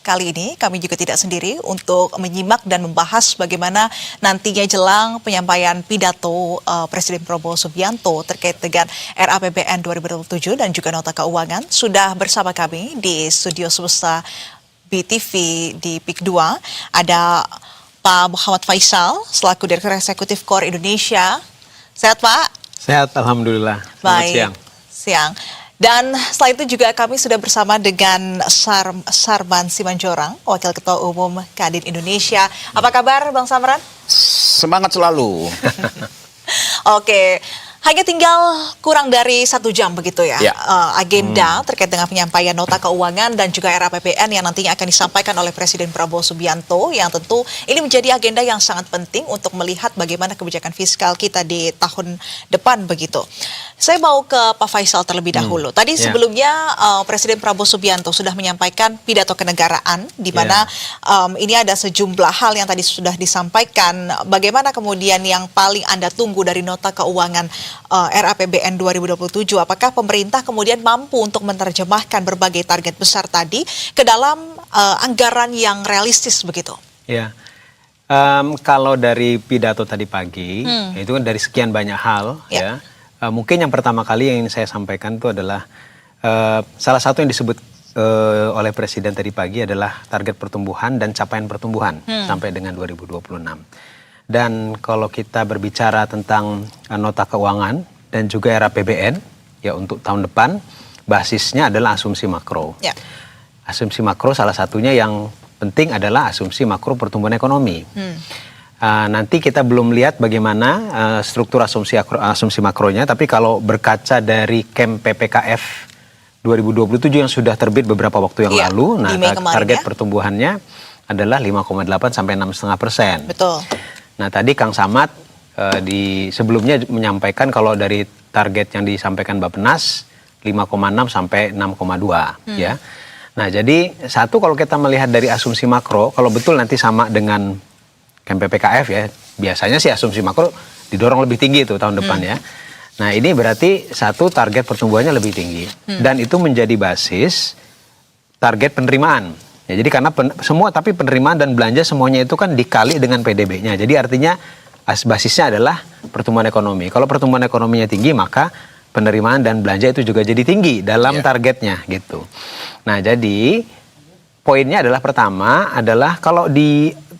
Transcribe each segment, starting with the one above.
kali ini kami juga tidak sendiri untuk menyimak dan membahas bagaimana nantinya jelang penyampaian pidato Presiden Prabowo Subianto terkait dengan RAPBN 2027 dan juga nota keuangan. Sudah bersama kami di studio semesta BTV di PIK 2 ada Pak Muhammad Faisal selaku Direktur Eksekutif KOR Indonesia. Sehat Pak? Sehat, alhamdulillah. Baik. Siang. Dan setelah itu juga kami sudah bersama dengan Sarman Simanjorang, Wakil Ketua Umum Kadin Indonesia. Apa kabar Bang Samran? Semangat selalu. Oke. Hanya tinggal kurang dari 1 jam begitu ya, agenda terkait dengan penyampaian nota keuangan dan juga RAPBN yang nantinya akan disampaikan oleh Presiden Prabowo Subianto, yang tentu ini menjadi agenda yang sangat penting untuk melihat bagaimana kebijakan fiskal kita di tahun depan begitu. Saya mau ke Pak Faisal terlebih dahulu. Tadi sebelumnya Presiden Prabowo Subianto sudah menyampaikan pidato kenegaraan di mana ini ada sejumlah hal yang tadi sudah disampaikan. Bagaimana kemudian yang paling Anda tunggu dari nota keuangan RAPBN 2027, apakah pemerintah kemudian mampu untuk menerjemahkan berbagai target besar tadi ke dalam anggaran yang realistis begitu? Ya, kalau dari pidato tadi pagi, itu kan dari sekian banyak hal ya. Mungkin yang pertama kali yang ingin saya sampaikan itu adalah salah satu yang disebut oleh Presiden tadi pagi adalah target pertumbuhan dan capaian pertumbuhan sampai dengan 2026. Dan kalau kita berbicara tentang nota keuangan dan juga RAPBN ya untuk tahun depan, basisnya adalah asumsi makro. Asumsi makro salah satunya yang penting adalah asumsi makro pertumbuhan ekonomi. Nanti kita belum lihat bagaimana struktur asumsi makronya, tapi kalau berkaca dari KEM PPKF 2027 yang sudah terbit beberapa waktu yang lalu, nah target pertumbuhannya adalah 5,8 sampai 6,5%. Betul. Nah tadi Kang Samad di sebelumnya menyampaikan kalau dari target yang disampaikan Bappenas 5,6 sampai 6,2 ya. Nah jadi satu, kalau kita melihat dari asumsi makro, kalau betul nanti sama dengan KMPPKF ya, biasanya sih asumsi makro didorong lebih tinggi itu tahun depan ya. Nah ini berarti satu, target pertumbuhannya lebih tinggi dan itu menjadi basis target penerimaan. Ya, jadi karena tapi penerimaan dan belanja semuanya itu kan dikali dengan PDB-nya. Jadi artinya basisnya adalah pertumbuhan ekonomi. Kalau pertumbuhan ekonominya tinggi, maka penerimaan dan belanja itu juga jadi tinggi dalam targetnya gitu. Nah, jadi poinnya adalah pertama adalah kalau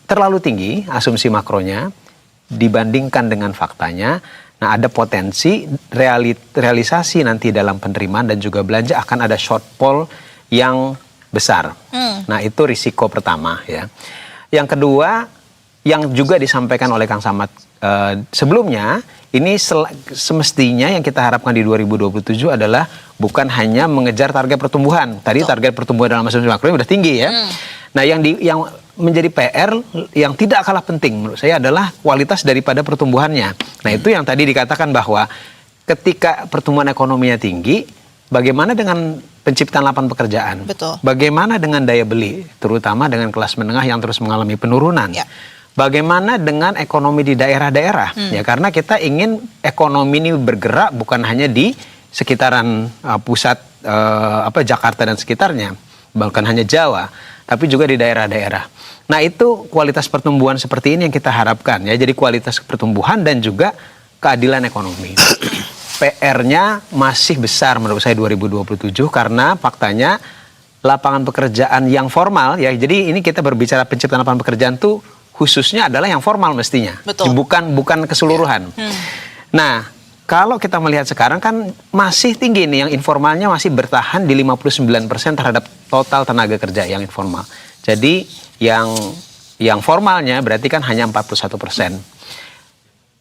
terlalu tinggi asumsi makronya dibandingkan dengan faktanya, nah ada potensi realisasi nanti dalam penerimaan dan juga belanja akan ada shortfall yang besar. Nah itu risiko pertama ya. Yang kedua yang juga disampaikan oleh Kang Samad sebelumnya, ini semestinya yang kita harapkan di 2027 adalah bukan hanya mengejar target pertumbuhan. Tadi target pertumbuhan dalam asumsi makro udah tinggi ya. Nah yang menjadi PR yang tidak kalah penting menurut saya adalah kualitas daripada pertumbuhannya. Nah itu yang tadi dikatakan bahwa ketika pertumbuhan ekonominya tinggi, bagaimana dengan penciptaan lapangan pekerjaan? Betul. Bagaimana dengan daya beli, terutama dengan kelas menengah yang terus mengalami penurunan? Bagaimana dengan ekonomi di daerah-daerah? Ya, karena kita ingin ekonomi ini bergerak bukan hanya di sekitaran pusat Jakarta dan sekitarnya, bahkan hanya Jawa, tapi juga di daerah-daerah. Nah, itu kualitas pertumbuhan seperti ini yang kita harapkan ya. Jadi kualitas pertumbuhan dan juga keadilan ekonomi. PR-nya masih besar menurut saya 2027 karena faktanya lapangan pekerjaan yang formal ya. Jadi ini kita berbicara penciptaan lapangan pekerjaan tuh khususnya adalah yang formal mestinya. Betul. Bukan keseluruhan. Nah, kalau kita melihat sekarang kan masih tinggi nih, yang informalnya masih bertahan di 59% terhadap total tenaga kerja yang informal. Jadi yang formalnya berarti kan hanya 41%.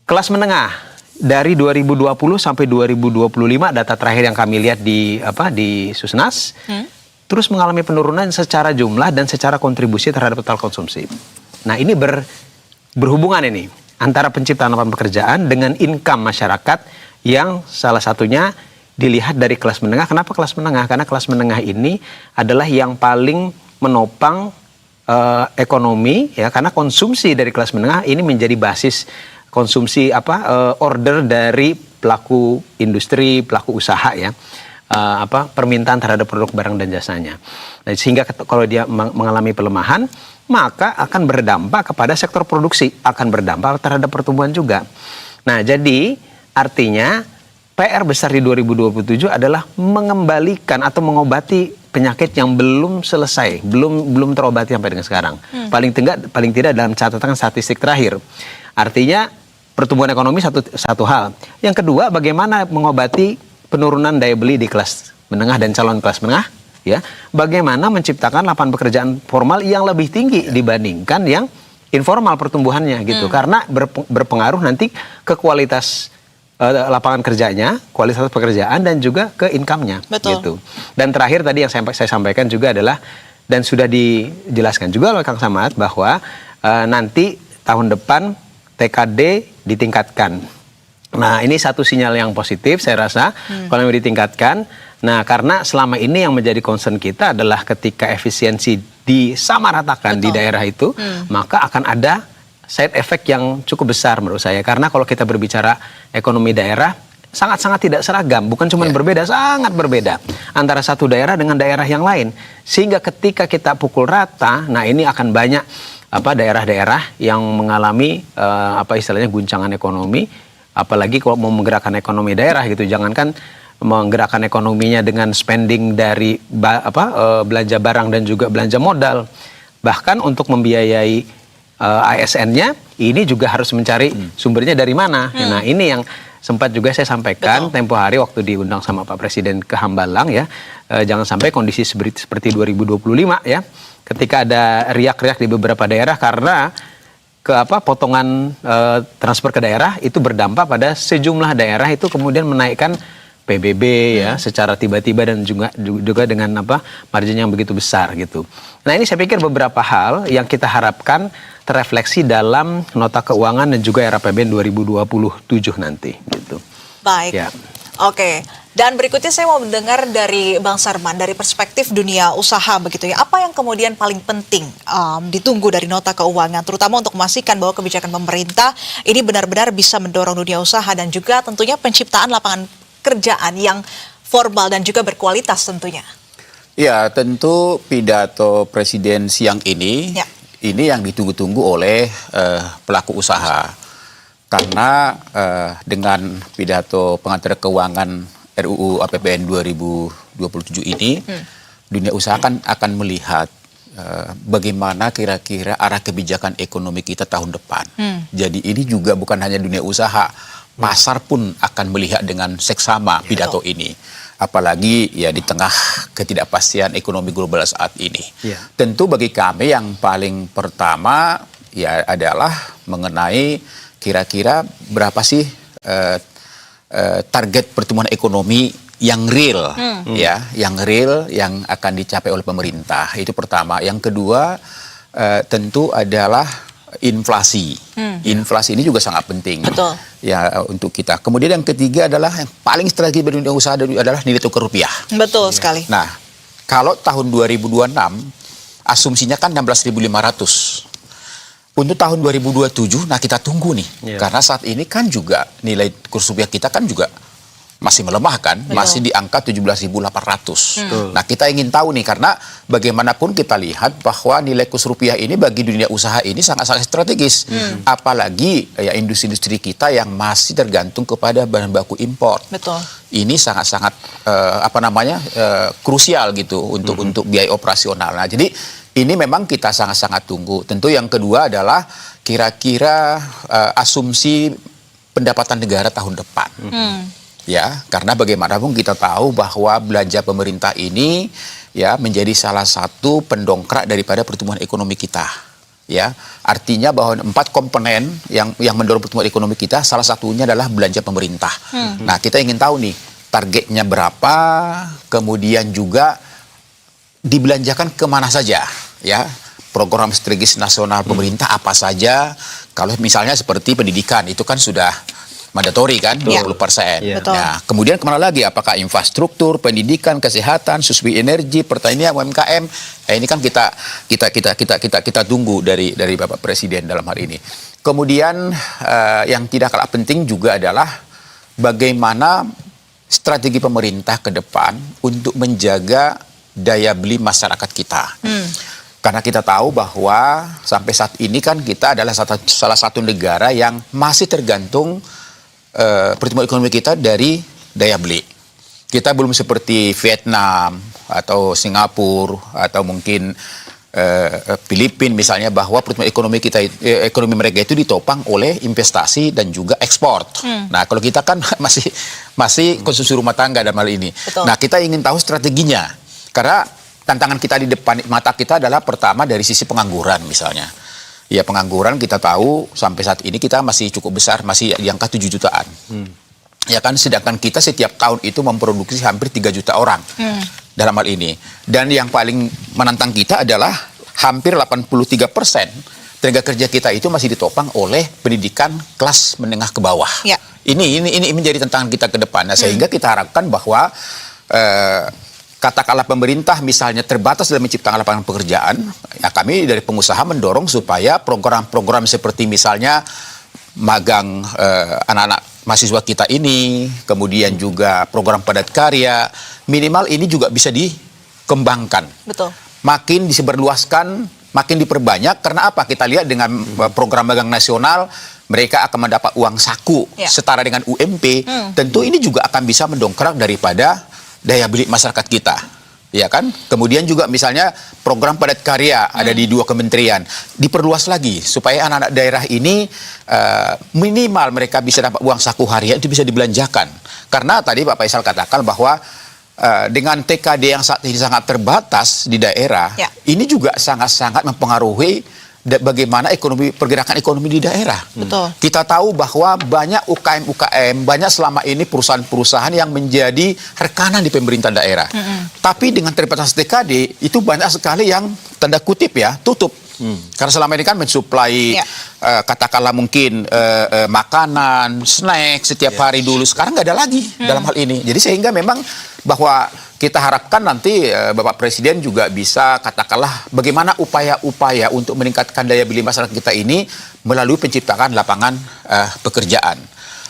Kelas menengah dari 2020 sampai 2025 data terakhir yang kami lihat di Susnas terus mengalami penurunan secara jumlah dan secara kontribusi terhadap total konsumsi. Nah ini berhubungan ini antara penciptaan lapangan pekerjaan dengan income masyarakat yang salah satunya dilihat dari kelas menengah. Kenapa kelas menengah? Karena kelas menengah ini adalah yang paling menopang ekonomi ya, karena konsumsi dari kelas menengah ini menjadi basis konsumsi order dari pelaku industri, pelaku usaha ya. permintaan terhadap produk barang dan jasanya. Nah, sehingga kalau dia mengalami pelemahan, maka akan berdampak kepada sektor produksi, akan berdampak terhadap pertumbuhan juga. Nah, jadi artinya PR besar di 2027 adalah mengembalikan atau mengobati penyakit yang belum selesai, belum terobati sampai dengan sekarang. Paling tidak dalam catatan statistik terakhir. Artinya pertumbuhan ekonomi satu hal. Yang kedua, bagaimana mengobati penurunan daya beli di kelas menengah dan calon kelas menengah, ya. Bagaimana menciptakan lapangan pekerjaan formal yang lebih tinggi dibandingkan yang informal pertumbuhannya gitu. Karena berpengaruh nanti ke kualitas lapangan kerjanya, kualitas pekerjaan dan juga ke income-nya. Betul. Gitu. Dan terakhir tadi yang saya sampaikan juga adalah, dan sudah dijelaskan juga oleh Kang Samad bahwa nanti tahun depan TKD ditingkatkan. Nah, ini satu sinyal yang positif saya rasa kalau yang ditingkatkan. Nah, karena selama ini yang menjadi concern kita adalah ketika efisiensi disamaratakan di daerah itu, maka akan ada side effect yang cukup besar menurut saya. Karena kalau kita berbicara ekonomi daerah, sangat-sangat tidak seragam. Bukan cuma berbeda, sangat berbeda antara satu daerah dengan daerah yang lain. Sehingga ketika kita pukul rata, nah ini akan banyak daerah-daerah yang mengalami istilahnya guncangan ekonomi. Apalagi kalau mau menggerakkan ekonomi daerah gitu, jangankan menggerakkan ekonominya dengan spending dari belanja barang dan juga belanja modal. Bahkan untuk membiayai ASN-nya, ini juga harus mencari sumbernya dari mana. Nah, ini yang sempat juga saya sampaikan tempo hari waktu diundang sama Pak Presiden ke Hambalang ya. Jangan sampai kondisi seperti 2025 ya. Ketika ada riak-riak di beberapa daerah karena potongan transfer ke daerah itu berdampak pada sejumlah daerah itu kemudian menaikkan PBB ya secara tiba-tiba dan juga dengan margin yang begitu besar gitu. Nah, ini saya pikir beberapa hal yang kita harapkan terefleksi dalam nota keuangan dan juga RAPBN 2027 nanti gitu. Baik. Ya. Oke. Dan berikutnya saya mau mendengar dari Bang Sarman dari perspektif dunia usaha begitu ya. Apa yang kemudian paling penting ditunggu dari nota keuangan, terutama untuk memastikan bahwa kebijakan pemerintah ini benar-benar bisa mendorong dunia usaha dan juga tentunya penciptaan lapangan kerjaan yang formal dan juga berkualitas tentunya. Ya, tentu pidato Presiden siang ini yang ditunggu-tunggu oleh pelaku usaha. Karena dengan pidato pengantar keuangan RUU APBN 2027 ini, dunia usaha akan melihat bagaimana kira-kira arah kebijakan ekonomi kita tahun depan. Jadi ini juga bukan hanya dunia usaha, pasar pun akan melihat dengan seksama pidato ini. Apalagi ya di tengah ketidakpastian ekonomi global saat ini. Tentu bagi kami yang paling pertama ya adalah mengenai kira-kira berapa sih target pertumbuhan ekonomi yang real, yang real yang akan dicapai oleh pemerintah. Itu pertama. Yang kedua tentu adalah inflasi. Inflasi ini juga sangat penting. Betul. Ya untuk kita. Kemudian yang ketiga adalah yang paling strategis bagi dunia usaha adalah nilai tukar rupiah. Betul sekali. Nah, kalau tahun 2026 asumsinya kan 16.500. Untuk tahun 2027, nah kita tunggu nih. Karena saat ini kan juga nilai kurs rupiah kita kan juga masih melemah kan, masih di angka 17.800. Nah kita ingin tahu nih, karena bagaimanapun kita lihat bahwa nilai kurs rupiah ini bagi dunia usaha ini sangat-sangat strategis. Apalagi ya industri-industri kita yang masih tergantung kepada bahan baku impor. Betul. Ini sangat-sangat krusial gitu untuk biaya operasional. Nah jadi ini memang kita sangat-sangat tunggu. Tentu yang kedua adalah kira-kira asumsi pendapatan negara tahun depan. Ya, karena bagaimanapun kita tahu bahwa belanja pemerintah ini ya menjadi salah satu pendongkrak daripada pertumbuhan ekonomi kita. Ya, artinya bahwa 4 komponen yang mendorong pertumbuhan ekonomi kita, salah satunya adalah belanja pemerintah. Nah, kita ingin tahu nih targetnya berapa, kemudian juga dibelanjakan kemana saja, ya. Program strategis nasional pemerintah apa saja. Kalau misalnya seperti pendidikan, itu kan sudah mandatory kan, 20%. Nah, kemudian kemana lagi? Apakah infrastruktur, pendidikan, kesehatan, subsidi energi, pertanian, UMKM? Nah, ini kan kita tunggu dari Bapak Presiden dalam hal ini. Kemudian yang tidak kalah penting juga adalah bagaimana strategi pemerintah ke depan untuk menjaga daya beli masyarakat kita. Karena kita tahu bahwa sampai saat ini kan kita adalah salah satu negara yang masih tergantung pertumbuhan ekonomi kita dari daya beli. Kita belum seperti Vietnam atau Singapura atau mungkin Filipina misalnya, bahwa pertumbuhan ekonomi kita, ekonomi mereka itu ditopang oleh investasi dan juga ekspor. Nah, kalau kita kan masih konsumsi rumah tangga dalam hal ini. Betul. Nah, kita ingin tahu strateginya, karena tantangan kita di depan mata kita adalah pertama dari sisi pengangguran misalnya. Ya, pengangguran kita tahu sampai saat ini kita masih cukup besar, masih di angka 7 jutaan. Ya kan, sedangkan kita setiap tahun itu memproduksi hampir 3 juta orang dalam hal ini. Dan yang paling menantang kita adalah hampir 83% tenaga kerja kita itu masih ditopang oleh pendidikan kelas menengah ke bawah. Ya. Ini menjadi tantangan kita ke depan. Nah, sehingga kita harapkan bahwa katakanlah pemerintah misalnya terbatas dalam menciptakan lapangan pekerjaan, ya kami dari pengusaha mendorong supaya program-program seperti misalnya magang anak-anak mahasiswa kita ini, kemudian juga program padat karya, minimal ini juga bisa dikembangkan. Betul. Makin disebarluaskan, makin diperbanyak. Karena apa? Kita lihat dengan program magang nasional, mereka akan mendapat uang saku setara dengan UMP. Tentu ini juga akan bisa mendongkrak daripada daya beli masyarakat kita. Ya kan? Kemudian juga misalnya program padat karya ada di 2 kementerian. Diperluas lagi supaya anak-anak daerah ini minimal mereka bisa dapat uang saku harian itu bisa dibelanjakan. Karena tadi Pak Faisal katakan bahwa dengan TKD yang saat ini sangat terbatas di daerah, ini juga sangat-sangat mempengaruhi bagaimana pergerakan ekonomi di daerah. Betul. Kita tahu bahwa banyak UKM, banyak selama ini perusahaan-perusahaan yang menjadi rekanan di pemerintahan daerah. Tapi dengan terbatas TKD, itu banyak sekali yang tanda kutip ya, tutup. Karena selama ini kan mensuplai katakanlah mungkin makanan, snack setiap hari dulu. Sekarang nggak ada lagi dalam hal ini. Jadi sehingga memang bahwa kita harapkan nanti Bapak Presiden juga bisa katakanlah bagaimana upaya-upaya untuk meningkatkan daya beli masyarakat kita ini melalui penciptaan lapangan pekerjaan.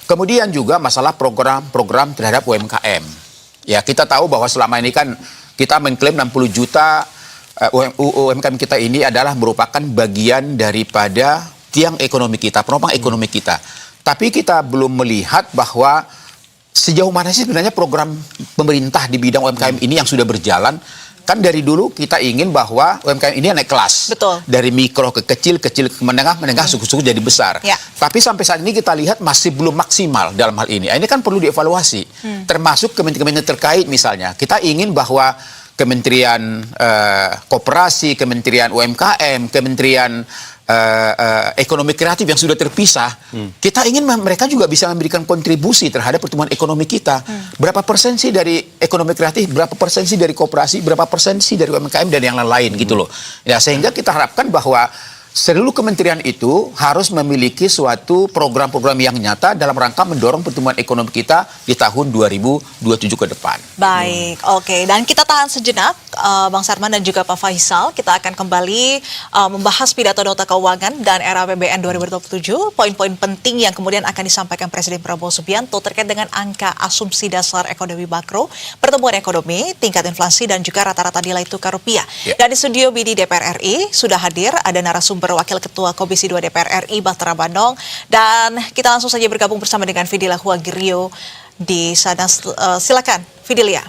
Kemudian juga masalah program-program terhadap UMKM. Ya, kita tahu bahwa selama ini kan kita mengklaim 60 juta UMKM kita ini adalah merupakan bagian daripada tiang ekonomi kita, penopang ekonomi kita. Tapi kita belum melihat bahwa sejauh mana sih sebenarnya program pemerintah di bidang UMKM ini yang sudah berjalan. Kan dari dulu kita ingin bahwa UMKM ini naik kelas. Betul. Dari mikro ke kecil, kecil ke menengah, menengah suku-suku jadi besar. Ya. Tapi sampai saat ini kita lihat masih belum maksimal dalam hal ini. Ini kan perlu dievaluasi. Termasuk kementerian terkait misalnya. Kita ingin bahwa Kementerian Koperasi, Kementerian UMKM, Kementerian Ekonomi Kreatif yang sudah terpisah, kita ingin mereka juga bisa memberikan kontribusi terhadap pertumbuhan ekonomi kita. Berapa persen sih dari ekonomi kreatif, berapa persen sih dari koperasi, berapa persen sih dari UMKM dan yang lain-lain gitu loh. Ya, sehingga kita harapkan bahwa seluruh kementerian itu harus memiliki suatu program-program yang nyata dalam rangka mendorong pertumbuhan ekonomi kita di tahun 2027 ke depan. Baik, oke. Dan kita tahan sejenak, Bang Sarman dan juga Pak Faisal. Kita akan kembali membahas pidato nota keuangan dan era APBN 2027, poin-poin penting yang kemudian akan disampaikan Presiden Prabowo Subianto terkait dengan angka asumsi dasar ekonomi makro, pertumbuhan ekonomi, tingkat inflasi, dan juga rata-rata nilai tukar rupiah. Dan di studio BD DPR RI sudah hadir, ada narasumber Wakil Ketua Komisi 2 DPR RI, Batra Bandong, dan kita langsung saja bergabung bersama dengan Fidelia Huagirio di sana. Silakan, Fidelia.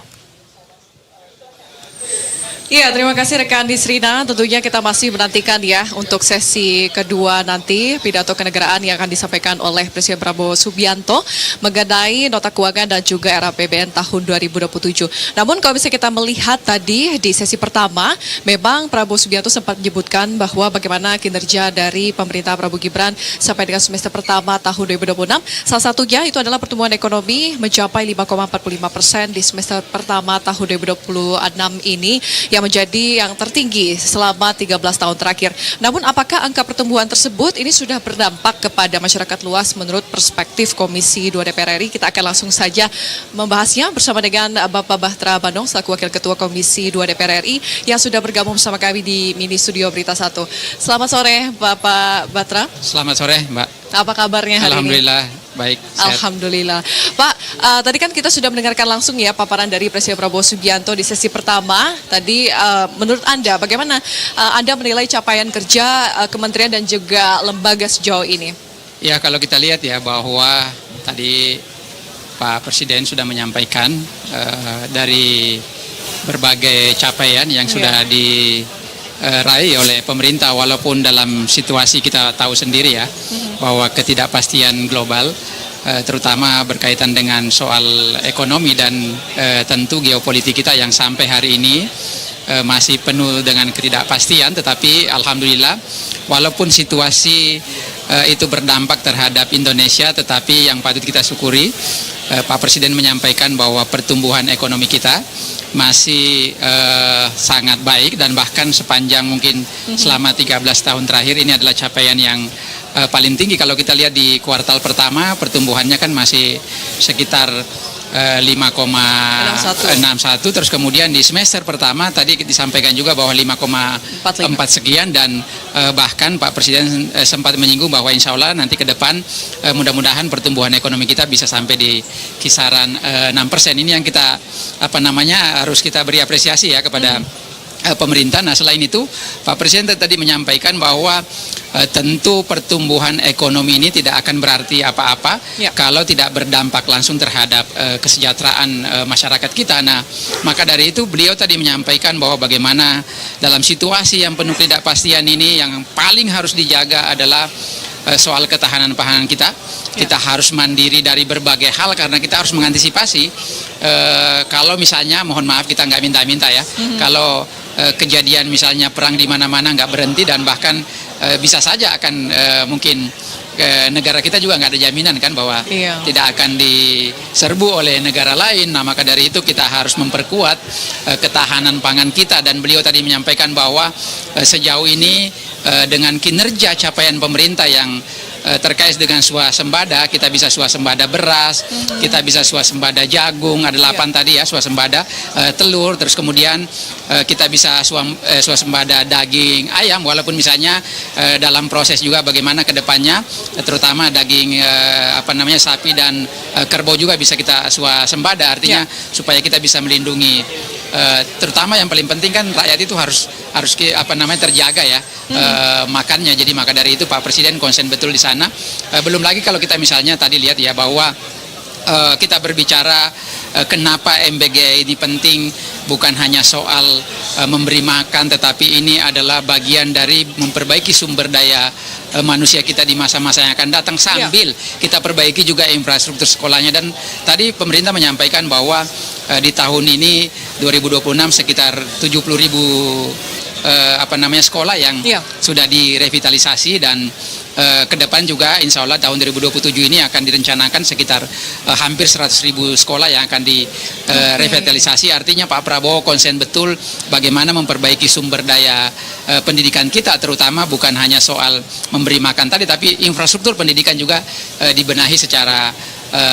Iya, terima kasih rekan Disrina. Tentunya kita masih menantikan ya untuk sesi kedua nanti pidato kenegaraan yang akan disampaikan oleh Presiden Prabowo Subianto mengenai nota keuangan dan juga era APBN tahun 2027. Namun kalau misalnya kita melihat tadi di sesi pertama, memang Prabowo Subianto sempat menyebutkan bahwa bagaimana kinerja dari pemerintah Prabowo Gibran sampai dengan semester pertama tahun 2026. Salah satunya itu adalah pertumbuhan ekonomi mencapai 5,45% di semester pertama tahun 2026 ini, yang menjadi yang tertinggi selama 13 tahun terakhir. Namun apakah angka pertumbuhan tersebut ini sudah berdampak kepada masyarakat luas menurut perspektif Komisi 2 DPR RI? Kita akan langsung saja membahasnya bersama dengan Bapak Batra Bandong selaku Wakil Ketua Komisi 2 DPR RI yang sudah bergabung bersama kami di Mini Studio Berita 1. Selamat sore Bapak Batra. Selamat sore Mbak. Apa kabarnya hari Alhamdulillah. ini? Baik, sehat. Alhamdulillah. Pak, tadi kan kita sudah mendengarkan langsung ya paparan dari Presiden Prabowo Subianto di sesi pertama. Tadi menurut Anda bagaimana Anda menilai capaian kerja kementerian dan juga lembaga sejauh ini? Ya, kalau kita lihat ya bahwa tadi Pak Presiden sudah menyampaikan dari berbagai capaian yang sudah diraih oleh pemerintah, walaupun dalam situasi kita tahu sendiri ya bahwa ketidakpastian global terutama berkaitan dengan soal ekonomi dan tentu geopolitik kita yang sampai hari ini masih penuh dengan ketidakpastian, tetapi alhamdulillah walaupun situasi itu berdampak terhadap Indonesia, tetapi yang patut kita syukuri Pak Presiden menyampaikan bahwa pertumbuhan ekonomi kita masih sangat baik, dan bahkan sepanjang mungkin selama 13 tahun terakhir ini adalah capaian yang paling tinggi. Kalau kita lihat di kuartal pertama pertumbuhannya kan masih sekitar 5,61, terus kemudian di semester pertama tadi disampaikan juga bahwa 5,4 sekian, dan bahkan Pak Presiden sempat menyinggung bahwa insya Allah nanti ke depan mudah-mudahan pertumbuhan ekonomi kita bisa sampai di kisaran 6%. Ini yang kita harus kita beri apresiasi ya kepada pemerintah. Nah, selain itu Pak Presiden tadi menyampaikan bahwa tentu pertumbuhan ekonomi ini tidak akan berarti apa-apa kalau tidak berdampak langsung terhadap kesejahteraan masyarakat kita. Nah, maka dari itu beliau tadi menyampaikan bahwa bagaimana dalam situasi yang penuh ketidakpastian ini yang paling harus dijaga adalah soal ketahanan pangan kita. Kita harus mandiri dari berbagai hal karena kita harus mengantisipasi kalau misalnya, mohon maaf kita nggak minta-minta ya, kalau kejadian misalnya perang di mana-mana nggak berhenti, dan bahkan bisa saja akan mungkin negara kita juga nggak ada jaminan kan bahwa tidak akan diserbu oleh negara lain. Nah, maka dari itu kita harus memperkuat ketahanan pangan kita, dan beliau tadi menyampaikan bahwa sejauh ini dengan kinerja capaian pemerintah yang terkait dengan swasembada, kita bisa swasembada beras, kita bisa swasembada jagung, ada 8 tadi ya swasembada, telur, terus kemudian kita bisa swasembada daging ayam, walaupun misalnya dalam proses juga bagaimana ke depannya terutama daging sapi dan kerbau juga bisa kita swasembada, artinya supaya kita bisa melindungi terutama yang paling penting kan rakyat itu harus terjaga ya makannya. Jadi maka dari itu Pak Presiden konsen betul di sana. Belum lagi kalau kita misalnya tadi lihat ya bahwa kita berbicara kenapa MBG ini penting, bukan hanya soal memberi makan, tetapi ini adalah bagian dari memperbaiki sumber daya manusia kita di masa-masa yang akan datang, sambil kita perbaiki juga infrastruktur sekolahnya. Dan tadi pemerintah menyampaikan bahwa di tahun ini 2026 sekitar 70.000 sekolah yang sudah direvitalisasi, dan ke depan juga insya Allah tahun 2027 ini akan direncanakan sekitar hampir 100.000 sekolah yang akan direvitalisasi. Artinya Pak Prabowo konsen betul bagaimana memperbaiki sumber daya pendidikan kita, terutama bukan hanya soal memberi makan tadi, tapi infrastruktur pendidikan juga dibenahi secara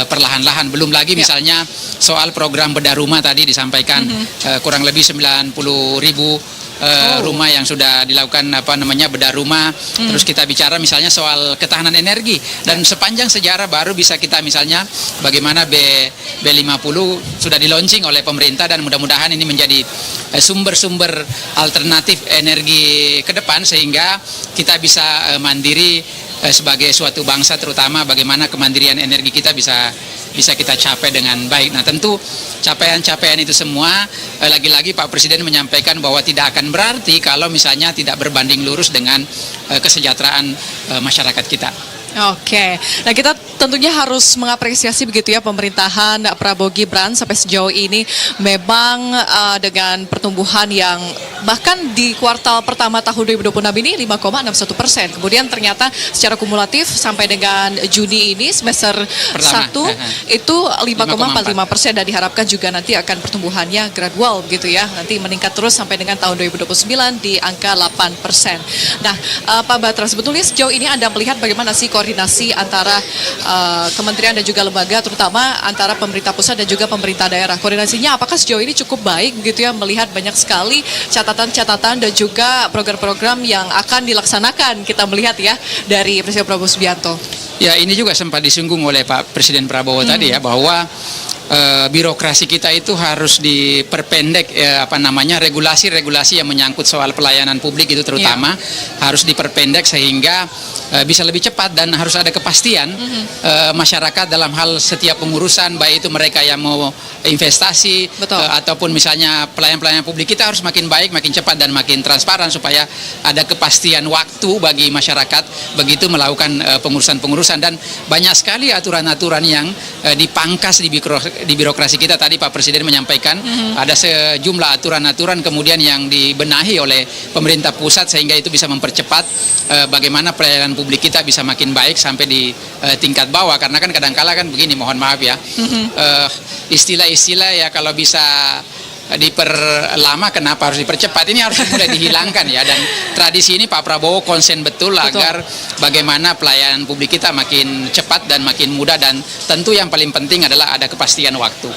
perlahan-lahan. Belum lagi misalnya soal program bedah rumah tadi disampaikan kurang lebih 90.000 rumah yang sudah dilakukan bedah rumah. Terus kita bicara misalnya soal ketahanan energi, dan sepanjang sejarah baru bisa kita misalnya bagaimana B50 sudah di launching oleh pemerintah, dan mudah-mudahan ini menjadi sumber-sumber alternatif energi ke depan sehingga kita bisa mandiri sebagai suatu bangsa, terutama bagaimana kemandirian energi kita bisa kita capai dengan baik. Nah, tentu capaian-capaian itu semua lagi-lagi Pak Presiden menyampaikan bahwa tidak akan berarti kalau misalnya tidak berbanding lurus dengan kesejahteraan masyarakat kita. Oke, nah kita tentunya harus mengapresiasi begitu ya pemerintahan Prabowo Gibran sampai sejauh ini memang dengan pertumbuhan yang bahkan di kuartal pertama tahun 2026 ini 5,61%. Kemudian ternyata secara kumulatif sampai dengan Juni ini semester 1 itu 5,45%, dan diharapkan juga nanti akan pertumbuhannya gradual begitu ya. Nanti meningkat terus sampai dengan tahun 2029 di angka 8%. Nah, Pak Batra, sebetulnya sejauh ini Anda melihat bagaimana sih koordinasi antara kementerian dan juga lembaga, terutama antara pemerintah pusat dan juga pemerintah daerah. Koordinasinya apakah sejauh ini cukup baik begitu ya, melihat banyak sekali catatan-catatan dan juga program-program yang akan dilaksanakan, kita melihat ya dari Presiden Prabowo Subianto. Ya, ini juga sempat disinggung oleh Pak Presiden Prabowo tadi ya, bahwa birokrasi kita itu harus diperpendek, regulasi-regulasi yang menyangkut soal pelayanan publik itu terutama harus diperpendek sehingga bisa lebih cepat dan harus ada kepastian masyarakat dalam hal setiap pengurusan, baik itu mereka yang mau investasi ataupun misalnya pelayanan publik, kita harus makin baik, makin cepat dan makin transparan supaya ada kepastian waktu bagi masyarakat begitu melakukan pengurusan-pengurusan. Dan banyak sekali aturan-aturan yang dipangkas di birokrasi kita. Tadi Pak Presiden menyampaikan ada sejumlah aturan-aturan kemudian yang dibenahi oleh pemerintah pusat sehingga itu bisa mempercepat bagaimana pelayanan publik kita bisa makin baik sampai di tingkat bawah. Karena kan kadang-kala kan begini, mohon maaf ya, istilah-istilah ya kalau bisa diperlama kenapa harus dipercepat, ini harus mulai dihilangkan ya. Dan tradisi ini Pak Prabowo konsen betul agar bagaimana pelayanan publik kita makin cepat dan makin mudah, dan tentu yang paling penting adalah ada kepastian waktu.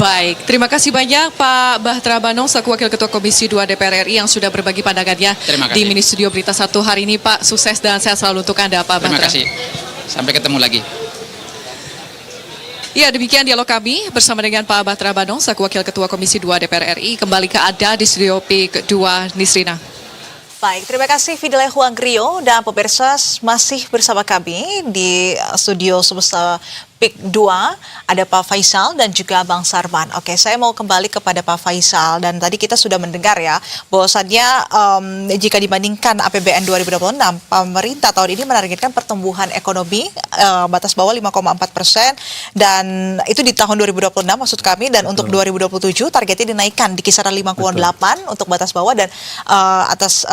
Baik, terima kasih banyak Pak Bahtera Banong selaku Wakil Ketua Komisi 2 DPR RI yang sudah berbagi pandangannya di Mini Studio Berita 1 hari ini. Pak, sukses dan sehat selalu untuk Anda Pak Bahtera. Terima kasih, sampai ketemu lagi. Ya, demikian dialog kami bersama dengan Pak Bahtera Banong selaku Wakil Ketua Komisi 2 DPR RI. Kembali ke Anda di Studio P2 Nisrina. Baik, terima kasih Fidelia Huangrio dan pemirsa masih bersama kami di studio semesta PIK 2, ada Pak Faisal dan juga Bang Sarman. Oke, saya mau kembali kepada Pak Faisal, dan tadi kita sudah mendengar ya bahwasannya jika dibandingkan APBN 2026, pemerintah tahun ini menargetkan pertumbuhan ekonomi batas bawah 5,4%, dan itu di tahun 2026 maksud kami, dan untuk 2027 targetnya dinaikkan di kisaran 5,8 untuk batas bawah dan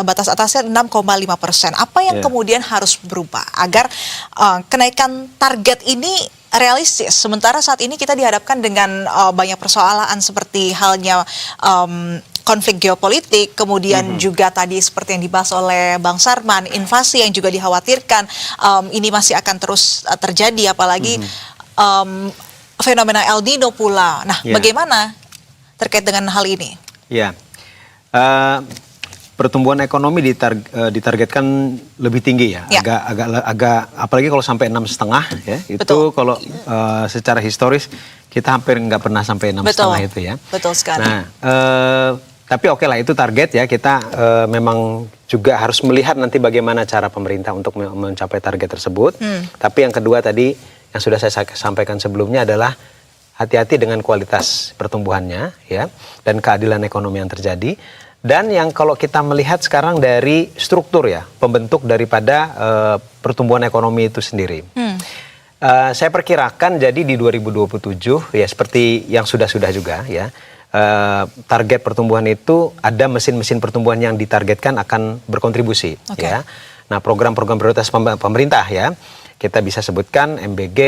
batas atasnya 6,5%. Apa yang kemudian harus berubah agar kenaikan target ini realistis? Sementara saat ini kita dihadapkan dengan banyak persoalan seperti halnya konflik geopolitik, kemudian juga tadi seperti yang dibahas oleh Bang Sarman, invasi yang juga dikhawatirkan ini masih akan terus terjadi, apalagi fenomena El Nino pula. Nah, bagaimana terkait dengan hal ini? Ya, pertumbuhan ekonomi ditargetkan lebih tinggi ya, agak apalagi kalau sampai 6,5 ya, itu kalau secara historis kita hampir nggak pernah sampai 6,5 itu ya. Betul sekali. Nah, tapi oke lah, itu target ya, kita memang juga harus melihat nanti bagaimana cara pemerintah untuk mencapai target tersebut. Tapi yang kedua tadi yang sudah saya sampaikan sebelumnya adalah hati-hati dengan kualitas pertumbuhannya ya, dan keadilan ekonomi yang terjadi. Dan yang kalau kita melihat sekarang dari struktur ya, pembentuk daripada pertumbuhan ekonomi itu sendiri. Saya perkirakan jadi di 2027 ya, seperti yang sudah-sudah juga ya, target pertumbuhan itu ada mesin-mesin pertumbuhan yang ditargetkan akan berkontribusi ya. Nah, program-program prioritas pemerintah ya, kita bisa sebutkan MBG,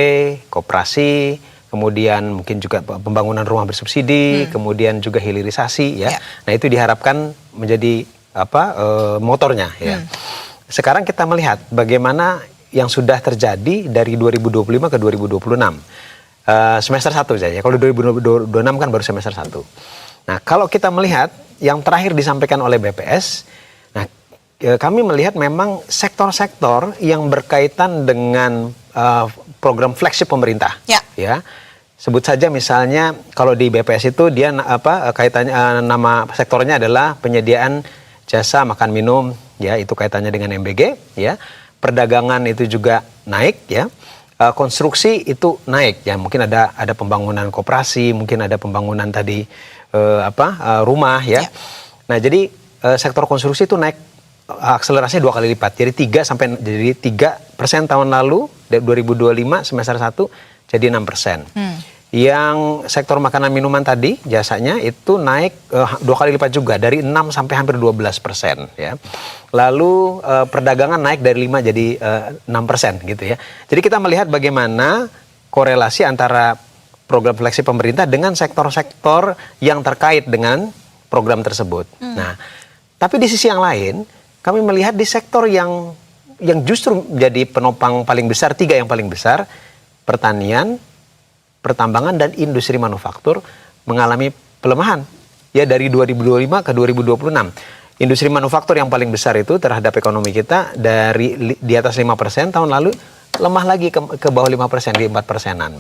koperasi, kemudian mungkin juga pembangunan rumah bersubsidi, kemudian juga hilirisasi ya. Nah, itu diharapkan menjadi motornya ya. Sekarang kita melihat bagaimana yang sudah terjadi dari 2025 ke 2026. Semester 1 saja. Kalau 2026 kan baru semester 1. Nah, kalau kita melihat yang terakhir disampaikan oleh BPS, nah kami melihat memang sektor-sektor yang berkaitan dengan program flagship pemerintah. Ya. Sebut saja misalnya kalau di BPS itu dia kaitannya nama sektornya adalah penyediaan jasa makan minum ya, itu kaitannya dengan MBG ya. Perdagangan itu juga naik ya. Konstruksi itu naik ya, mungkin ada pembangunan koperasi, mungkin ada pembangunan tadi rumah ya. Nah, jadi sektor konstruksi itu naik akselerasinya 2 kali lipat. Jadi 3% tahun lalu, dari 2025 semester 1 jadi 6%. Yang sektor makanan minuman tadi jasanya itu naik 2 kali lipat juga, dari 6 sampai hampir 12% ya. Lalu perdagangan naik dari 5 jadi 6% gitu ya. Jadi kita melihat bagaimana korelasi antara program flagship pemerintah dengan sektor-sektor yang terkait dengan program tersebut. Nah, tapi di sisi yang lain kami melihat di sektor yang justru menjadi penopang paling besar, 3 yang paling besar, pertanian, pertambangan dan industri manufaktur mengalami pelemahan ya dari 2025 ke 2026. Industri manufaktur yang paling besar itu terhadap ekonomi kita dari di atas 5% tahun lalu lemah lagi ke bawah 5%, di 4%-an.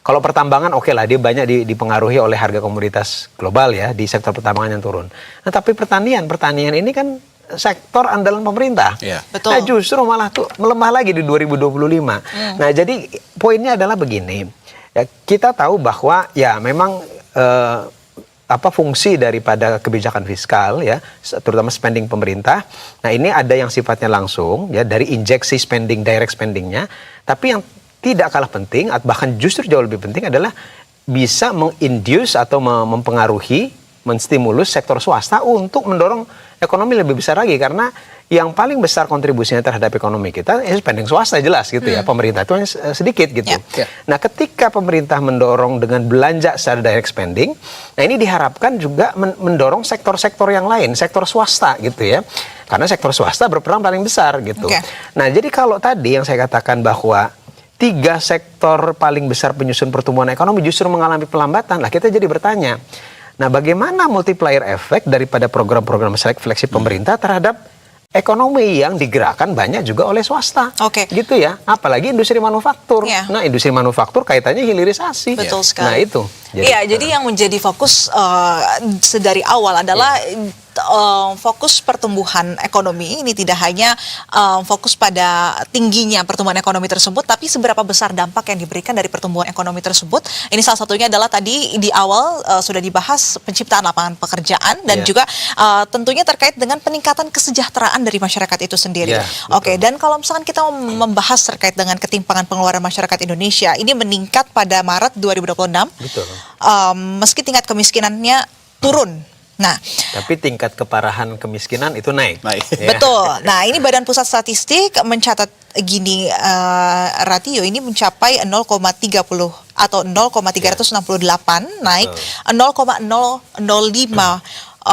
Kalau pertambangan oke lah, dia banyak dipengaruhi oleh harga komoditas global ya, di sektor pertambangan yang turun. Nah tapi pertanian ini kan sektor andalan pemerintah. Iya. Betul. Nah justru malah tuh melemah lagi di 2025. Nah jadi poinnya adalah begini, ya, kita tahu bahwa ya memang fungsi daripada kebijakan fiskal ya, terutama spending pemerintah. Nah ini ada yang sifatnya langsung ya dari injeksi spending, direct spendingnya, tapi yang tidak kalah penting, bahkan justru jauh lebih penting adalah bisa menginduce atau mempengaruhi, menstimulus sektor swasta untuk mendorong ekonomi lebih besar lagi. Karena yang paling besar kontribusinya terhadap ekonomi kita spending swasta jelas gitu ya. Pemerintah itu hanya sedikit gitu. Ya. Nah ketika pemerintah mendorong dengan belanja secara direct spending, nah ini diharapkan juga mendorong sektor-sektor yang lain, sektor swasta gitu ya. Karena sektor swasta berperan paling besar gitu. Nah jadi kalau tadi yang saya katakan bahwa 3 sektor paling besar penyusun pertumbuhan ekonomi justru mengalami pelambatan, lah kita jadi bertanya, nah bagaimana multiplier efek daripada program-program seleksi pemerintah terhadap ekonomi yang digerakkan banyak juga oleh swasta, gitu ya, apalagi industri manufaktur. Nah industri manufaktur kaitannya hilirisasi. Betul sekali. Nah itu. Jadi yang menjadi fokus sedari awal adalah fokus pertumbuhan ekonomi ini tidak hanya fokus pada tingginya pertumbuhan ekonomi tersebut, tapi seberapa besar dampak yang diberikan dari pertumbuhan ekonomi tersebut. Ini salah satunya adalah tadi di awal sudah dibahas penciptaan lapangan pekerjaan dan juga tentunya terkait dengan peningkatan kesejahteraan dari masyarakat itu sendiri. Dan kalau misalkan kita membahas terkait dengan ketimpangan pengeluaran masyarakat Indonesia, ini meningkat pada Maret 2026. Betul. Meski tingkat kemiskinannya turun. Nah, tapi tingkat keparahan kemiskinan itu naik. Ya. Betul. Nah, ini Badan Pusat Statistik mencatat gini, ratio ini mencapai 0,30 atau 0,368, naik 0,005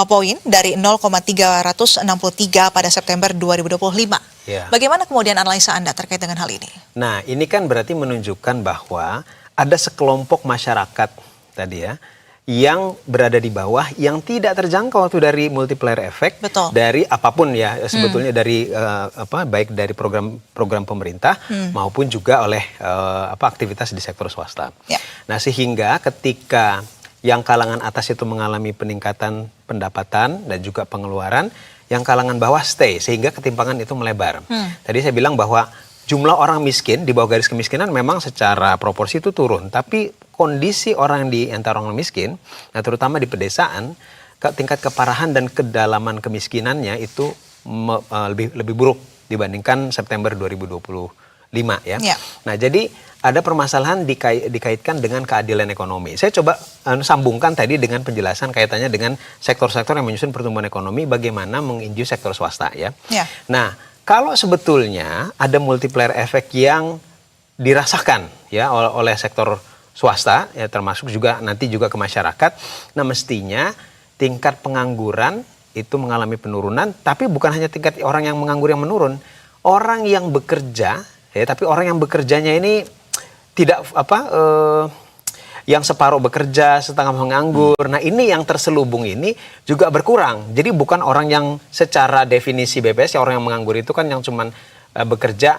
poin dari 0,363 pada September 2025. Bagaimana kemudian analisa Anda terkait dengan hal ini? Nah, ini kan berarti menunjukkan bahwa ada sekelompok masyarakat tadi ya, yang berada di bawah, yang tidak terjangkau waktu dari multiplier effect. Dari apapun ya sebetulnya, dari baik dari program pemerintah maupun juga oleh aktivitas di sektor swasta. Nah sehingga ketika yang kalangan atas itu mengalami peningkatan pendapatan dan juga pengeluaran, yang kalangan bawah stay, sehingga ketimpangan itu melebar. Tadi saya bilang bahwa jumlah orang miskin di bawah garis kemiskinan memang secara proporsi itu turun, tapi kondisi orang di antara orang miskin, nah terutama di pedesaan, tingkat keparahan dan kedalaman kemiskinannya itu lebih buruk dibandingkan September 2025 ya. Nah jadi ada permasalahan dikaitkan dengan keadilan ekonomi. Saya coba sambungkan tadi dengan penjelasan kaitannya dengan sektor-sektor yang menyusun pertumbuhan ekonomi, bagaimana menginjus sektor swasta ya. Nah kalau sebetulnya ada multiplier effect yang dirasakan ya oleh sektor swasta ya, termasuk juga nanti juga ke masyarakat. Nah mestinya tingkat pengangguran itu mengalami penurunan, tapi bukan hanya tingkat orang yang menganggur yang menurun, orang yang bekerja ya, tapi orang yang bekerjanya ini tidak yang separuh bekerja, setengah menganggur. Nah ini yang terselubung ini juga berkurang. Jadi bukan orang yang secara definisi BPS ya, orang yang menganggur itu kan yang cuman bekerja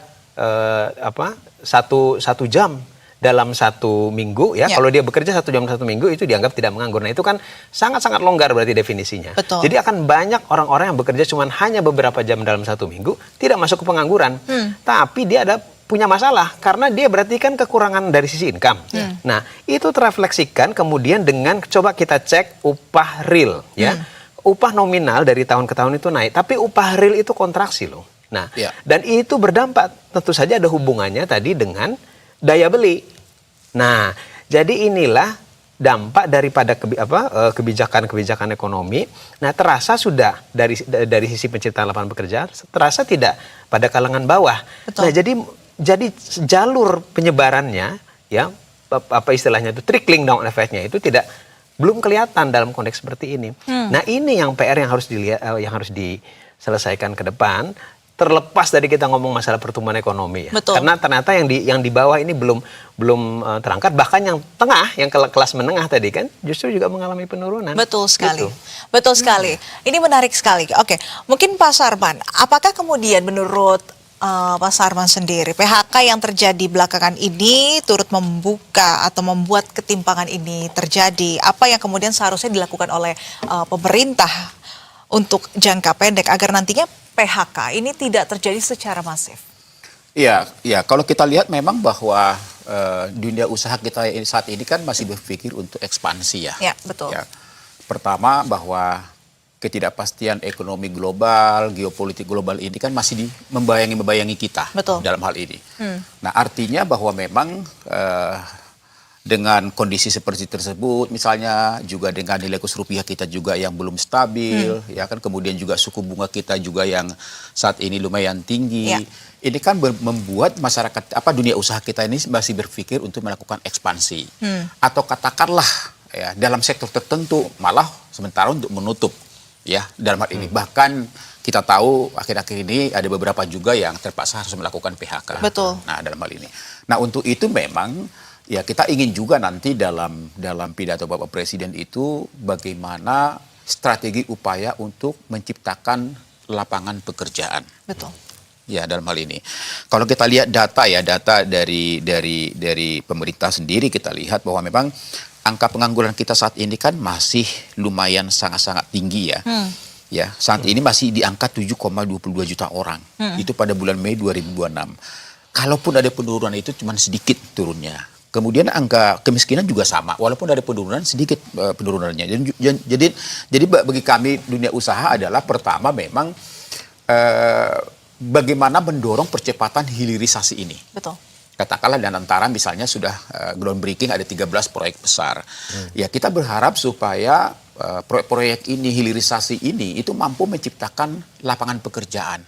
satu jam dalam 1 minggu ya. Kalau dia bekerja 1 jam 1 minggu itu dianggap tidak menganggur. Nah itu kan sangat-sangat longgar berarti definisinya. Jadi akan banyak orang-orang yang bekerja cuma hanya beberapa jam dalam 1 minggu, tidak masuk ke pengangguran. Tapi dia punya masalah karena dia berarti kan kekurangan dari sisi income. Nah itu terefleksikan kemudian dengan coba kita cek upah real ya. Upah nominal dari tahun ke tahun itu naik, tapi upah real itu kontraksi loh. Nah dan itu berdampak tentu saja ada hubungannya tadi dengan daya beli. Nah, jadi inilah dampak daripada kebijakan-kebijakan ekonomi. Nah, terasa sudah dari sisi penciptaan lapangan pekerjaan, terasa tidak pada kalangan bawah. Nah, jadi jalur penyebarannya ya, istilahnya itu trickling down efeknya itu belum kelihatan dalam konteks seperti ini. Nah, ini yang PR yang harus diselesaikan ke depan. terlepas dari kita ngomong masalah pertumbuhan ekonomi ya. Betul. Karena ternyata yang di bawah ini belum terangkat, bahkan yang tengah, yang kelas menengah tadi kan justru juga mengalami penurunan. Betul sekali. Gitu. Betul sekali. Ini menarik sekali. Oke, mungkin Pak Sarman, apakah kemudian menurut Pak Sarman sendiri, PHK yang terjadi belakangan ini turut membuka atau membuat ketimpangan ini terjadi? Apa yang kemudian seharusnya dilakukan oleh pemerintah untuk jangka pendek agar nantinya PHK ini tidak terjadi secara masif? Iya, kalau kita lihat memang bahwa dunia usaha kita saat ini kan masih berpikir untuk ekspansi ya. Ya, betul. Ya. Pertama bahwa ketidakpastian ekonomi global, geopolitik global ini kan masih membayangi kita. Betul. Dalam hal ini. Nah, artinya bahwa memang dengan kondisi seperti tersebut, misalnya juga dengan nilai kurs rupiah kita juga yang belum stabil, ya kan, kemudian juga suku bunga kita juga yang saat ini lumayan tinggi. Ya. Ini kan membuat masyarakat dunia usaha kita ini masih berpikir untuk melakukan ekspansi, atau katakanlah ya dalam sektor tertentu malah sementara untuk menutup ya dalam hal ini. Bahkan kita tahu akhir-akhir ini ada beberapa juga yang terpaksa harus melakukan PHK. Betul. Nah, dalam hal ini. Nah, untuk itu memang ya kita ingin juga nanti dalam pidato Bapak Presiden itu bagaimana strategi upaya untuk menciptakan lapangan pekerjaan. Betul. Ya, dalam hal ini. Kalau kita lihat data dari pemerintah sendiri, kita lihat bahwa memang angka pengangguran kita saat ini kan masih lumayan sangat-sangat tinggi ya. Ya, saat ini masih di angka 7,22 juta orang. Itu pada bulan Mei 2026. Kalaupun ada penurunan itu cuma sedikit turunnya. Kemudian angka kemiskinan juga sama, walaupun ada penurunan sedikit penurunannya. Jadi bagi kami dunia usaha adalah pertama memang bagaimana mendorong percepatan hilirisasi ini. Betul. Katakanlah dan antara misalnya sudah groundbreaking ada 13 proyek besar. Ya, kita berharap supaya proyek-proyek ini, hilirisasi ini itu mampu menciptakan lapangan pekerjaan.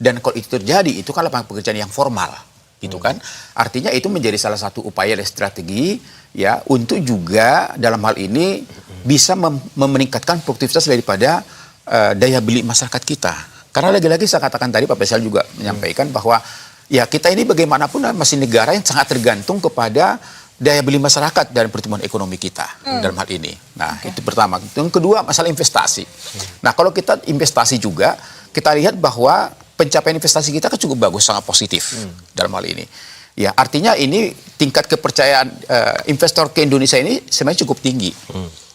Dan kalau itu terjadi, itu kan lapangan pekerjaan yang formal. Gitu kan, artinya itu menjadi salah satu upaya dan strategi ya untuk juga dalam hal ini bisa meningkatkan produktivitas daripada daya beli masyarakat kita. Karena lagi-lagi saya katakan tadi, Pak Faisal juga menyampaikan bahwa ya kita ini bagaimanapun masih negara yang sangat tergantung kepada daya beli masyarakat dan pertumbuhan ekonomi kita dalam hal ini. Nah, itu pertama. Yang kedua masalah investasi. Nah, kalau kita investasi juga kita lihat bahwa pencapaian investasi kita kan cukup bagus, sangat positif dalam hal ini. Ya, artinya ini tingkat kepercayaan investor ke Indonesia ini sebenarnya cukup tinggi.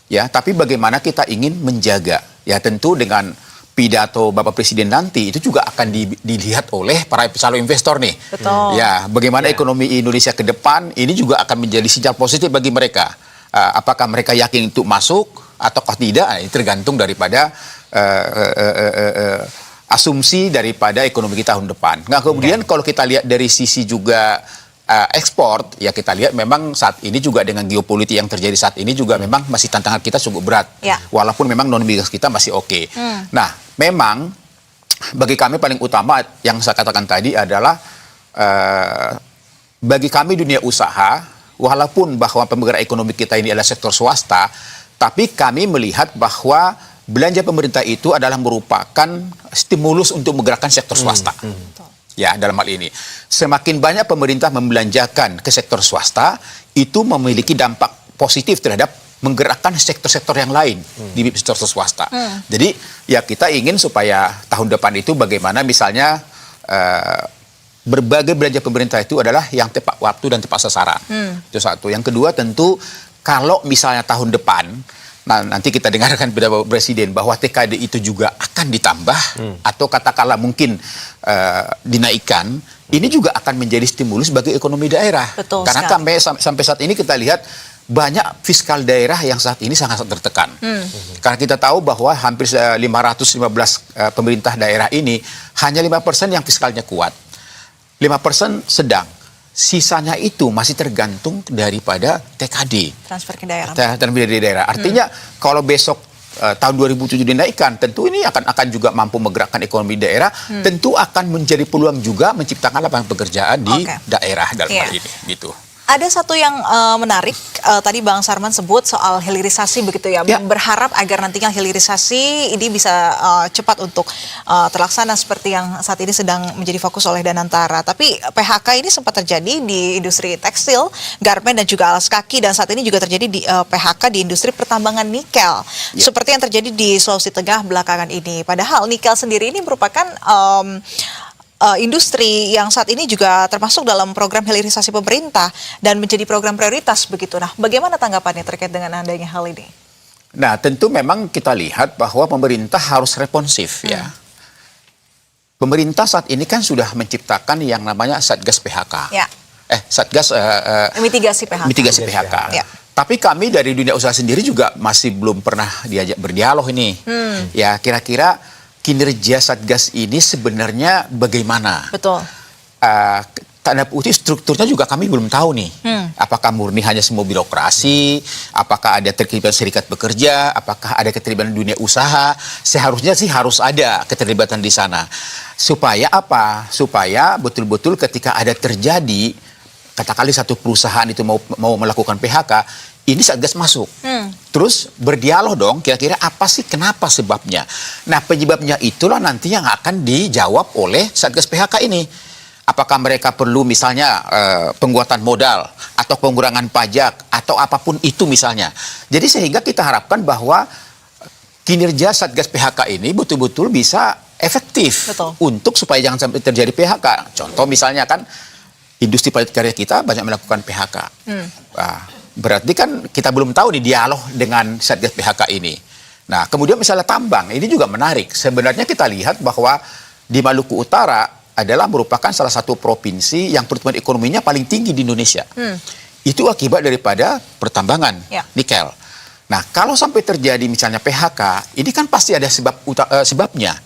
Ya, tapi bagaimana kita ingin menjaga? Ya, tentu dengan pidato Bapak Presiden nanti itu juga akan dilihat oleh para calon investor nih. Betul. Ya, bagaimana ekonomi Indonesia ke depan ini juga akan menjadi sinyal positif bagi mereka. Apakah mereka yakin untuk masuk ataukah tidak? Ini tergantung daripada asumsi daripada ekonomi kita tahun depan. Nah, kemudian kalau kita lihat dari sisi juga ekspor, ya kita lihat memang saat ini juga dengan geopolitik yang terjadi saat ini juga memang masih tantangan kita cukup berat. Ya. Walaupun memang non-migas kita masih oke. Nah, memang bagi kami paling utama yang saya katakan tadi adalah bagi kami dunia usaha, walaupun bahwa penggerak ekonomi kita ini adalah sektor swasta, tapi kami melihat bahwa belanja pemerintah itu adalah merupakan stimulus untuk menggerakkan sektor swasta. Ya, dalam hal ini. Semakin banyak pemerintah membelanjakan ke sektor swasta, itu memiliki dampak positif terhadap menggerakkan sektor-sektor yang lain di sektor swasta. Jadi, ya kita ingin supaya tahun depan itu bagaimana misalnya berbagai belanja pemerintah itu adalah yang tepat waktu dan tepat sasaran. Itu satu. Yang kedua tentu kalau misalnya tahun depan, nah, nanti kita dengarkan pidato Presiden bahwa TKD itu juga akan ditambah atau katakanlah mungkin dinaikkan, ini juga akan menjadi stimulus bagi ekonomi daerah. Betul Karena sampai saat ini kita lihat banyak fiskal daerah yang saat ini sangat tertekan. Karena kita tahu bahwa hampir 515 pemerintah daerah ini hanya 5% yang fiskalnya kuat, 5% sedang. Sisanya itu masih tergantung daripada TKD. Transfer ke daerah. Transfer dari daerah. Artinya kalau besok tahun 2007 dinaikkan, tentu ini akan juga mampu menggerakkan ekonomi daerah. Tentu akan menjadi peluang juga menciptakan lapangan pekerjaan di daerah dalam hal ini. Gitu. Ada satu yang menarik, tadi Bang Sarman sebut soal hilirisasi begitu ya. Berharap agar nantinya hilirisasi ini bisa cepat untuk terlaksana seperti yang saat ini sedang menjadi fokus oleh Danantara. Tapi PHK ini sempat terjadi di industri tekstil, garmen dan juga alas kaki, dan saat ini juga terjadi di PHK di industri pertambangan nikel. Seperti yang terjadi di Sulawesi Tengah belakangan ini. Padahal nikel sendiri ini merupakan industri yang saat ini juga termasuk dalam program hilirisasi pemerintah dan menjadi program prioritas begitu. Nah, bagaimana tanggapannya terkait dengan adanya hal ini? Nah, tentu memang kita lihat bahwa pemerintah harus responsif ya. Pemerintah saat ini kan sudah menciptakan yang namanya Satgas PHK. Ya. Satgas Mitigasi PHK. Mitigasi PHK. Ya. Tapi kami dari dunia usaha sendiri juga masih belum pernah diajak berdialog ini. Ya, kira-kira kinerja Satgas ini sebenarnya bagaimana? Betul. Tanda putih strukturnya juga kami belum tahu nih. Apakah murni hanya semua birokrasi? Apakah ada keterlibatan serikat pekerja? Apakah ada keterlibatan dunia usaha? Seharusnya sih harus ada keterlibatan di sana. Supaya apa? Supaya betul-betul ketika ada terjadi, katakanlah satu perusahaan itu mau melakukan PHK, ini Satgas masuk. Terus berdialog dong, kira-kira apa sih, kenapa sebabnya. Nah, penyebabnya itulah nanti yang akan dijawab oleh Satgas PHK ini. Apakah mereka perlu misalnya penguatan modal, atau pengurangan pajak, atau apapun itu misalnya. Jadi sehingga kita harapkan bahwa kinerja Satgas PHK ini betul-betul bisa efektif. Betul. Untuk supaya jangan sampai terjadi PHK. Contoh misalnya kan, industri padat karya kita banyak melakukan PHK. Berarti kan kita belum tahu nih dialog dengan Satgas PHK ini. Nah, kemudian misalnya tambang, ini juga menarik. Sebenarnya kita lihat bahwa di Maluku Utara adalah merupakan salah satu provinsi yang pertumbuhan ekonominya paling tinggi di Indonesia. Itu akibat daripada pertambangan nikel. Nah, kalau sampai terjadi misalnya PHK, ini kan pasti ada sebabnya.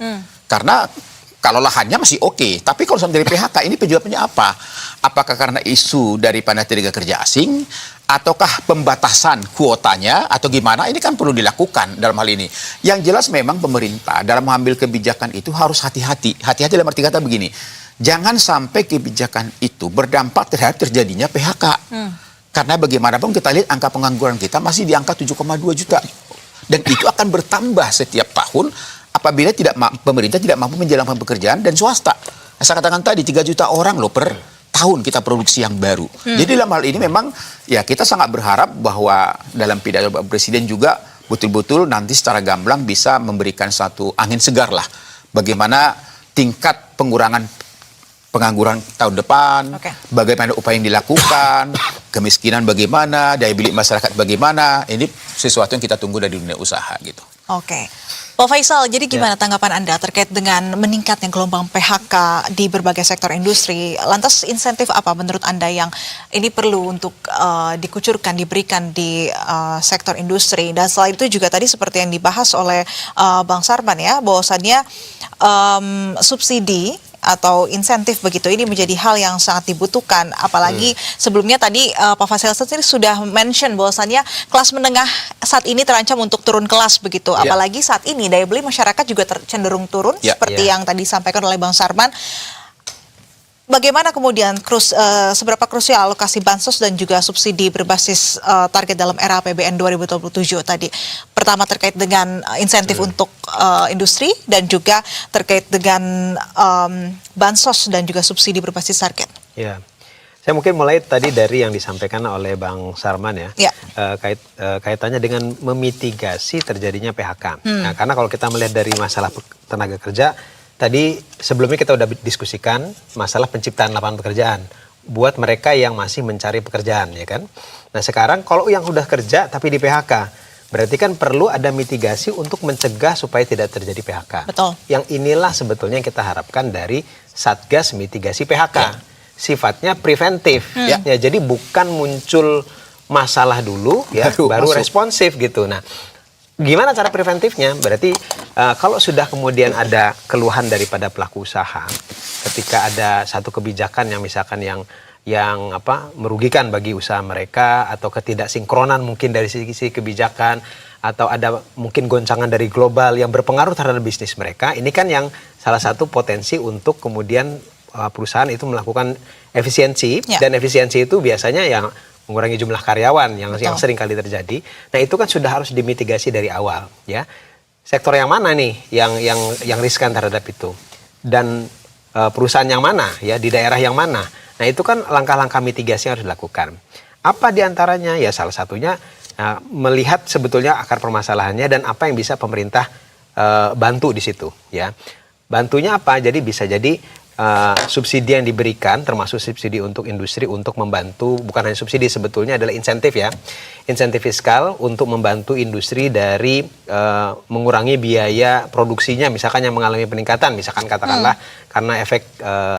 Karena kalau lahannya masih oke, tapi kalau sampai dari PHK ini penyebabnya apa? Apakah karena isu daripada tenaga kerja asing, ataukah pembatasan kuotanya, atau gimana? Ini kan perlu dilakukan dalam hal ini. Yang jelas memang pemerintah dalam mengambil kebijakan itu harus hati-hati. Hati-hati dalam arti kata begini, jangan sampai kebijakan itu berdampak terhadap terjadinya PHK. Karena bagaimanapun kita lihat angka pengangguran kita masih di angka 7,2 juta. Dan itu akan bertambah setiap tahun apabila pemerintah tidak mampu menjalankan pekerjaan dan swasta. Saya katakan tadi 3 juta orang loh per tahun kita produksi yang baru. Jadi dalam hal ini memang ya kita sangat berharap bahwa dalam pidato Pak Presiden juga betul-betul nanti secara gamblang bisa memberikan satu angin segar lah. Bagaimana tingkat pengurangan pengangguran tahun depan, bagaimana upaya yang dilakukan, kemiskinan bagaimana, daya beli masyarakat bagaimana. Ini sesuatu yang kita tunggu dari dunia usaha gitu. Oke. Pak Faisal, jadi gimana tanggapan Anda terkait dengan meningkatnya gelombang PHK di berbagai sektor industri? Lantas insentif apa menurut Anda yang ini perlu untuk dikucurkan, diberikan di sektor industri? Dan selain itu juga tadi seperti yang dibahas oleh Bang Sarman ya, bahwasannya subsidi atau insentif begitu ini menjadi hal yang sangat dibutuhkan, apalagi sebelumnya tadi Pak Faisal sendiri sudah mention bahwasannya kelas menengah saat ini terancam untuk turun kelas begitu, apalagi saat ini daya beli masyarakat juga cenderung turun seperti yang tadi disampaikan oleh Bang Sarman. Bagaimana kemudian seberapa krusial alokasi bansos dan juga subsidi berbasis target dalam era APBN 2027 tadi? Pertama terkait dengan insentif untuk industri dan juga terkait dengan bansos dan juga subsidi berbasis target. Ya, saya mungkin mulai tadi dari yang disampaikan oleh Bang Sarman ya, kaitannya dengan memitigasi terjadinya PHK. Nah, karena kalau kita melihat dari masalah tenaga kerja, tadi sebelumnya kita udah diskusikan masalah penciptaan lapangan pekerjaan buat mereka yang masih mencari pekerjaan, ya kan. Nah sekarang kalau yang udah kerja tapi di PHK, berarti kan perlu ada mitigasi untuk mencegah supaya tidak terjadi PHK. Betul. Yang inilah sebetulnya yang kita harapkan dari Satgas Mitigasi PHK. Sifatnya preventif. Ya, jadi bukan muncul masalah dulu ya baru responsif gitu. Nah, gimana cara preventifnya? Berarti kalau sudah kemudian ada keluhan daripada pelaku usaha, ketika ada satu kebijakan yang misalkan yang merugikan bagi usaha mereka, atau ketidaksinkronan mungkin dari sisi kebijakan, atau ada mungkin goncangan dari global yang berpengaruh terhadap bisnis mereka, ini kan yang salah satu potensi untuk kemudian perusahaan itu melakukan efisiensi, Ya. dan efisiensi itu biasanya yang mengurangi jumlah karyawan yang sering kali terjadi. Nah, itu kan sudah harus dimitigasi dari awal, ya. Sektor yang mana nih yang riskan terhadap itu, dan perusahaan yang mana, ya, di daerah yang mana. Nah, itu kan langkah-langkah mitigasi yang harus dilakukan. Apa diantaranya? Ya, salah satunya melihat sebetulnya akar permasalahannya dan apa yang bisa pemerintah bantu di situ, ya. Bantunya apa? Jadi bisa jadi subsidi yang diberikan, termasuk subsidi untuk industri untuk membantu, bukan hanya subsidi, sebetulnya adalah insentif, ya. Insentif fiskal untuk membantu industri dari mengurangi biaya produksinya, misalkan yang mengalami peningkatan, misalkan katakanlah karena efek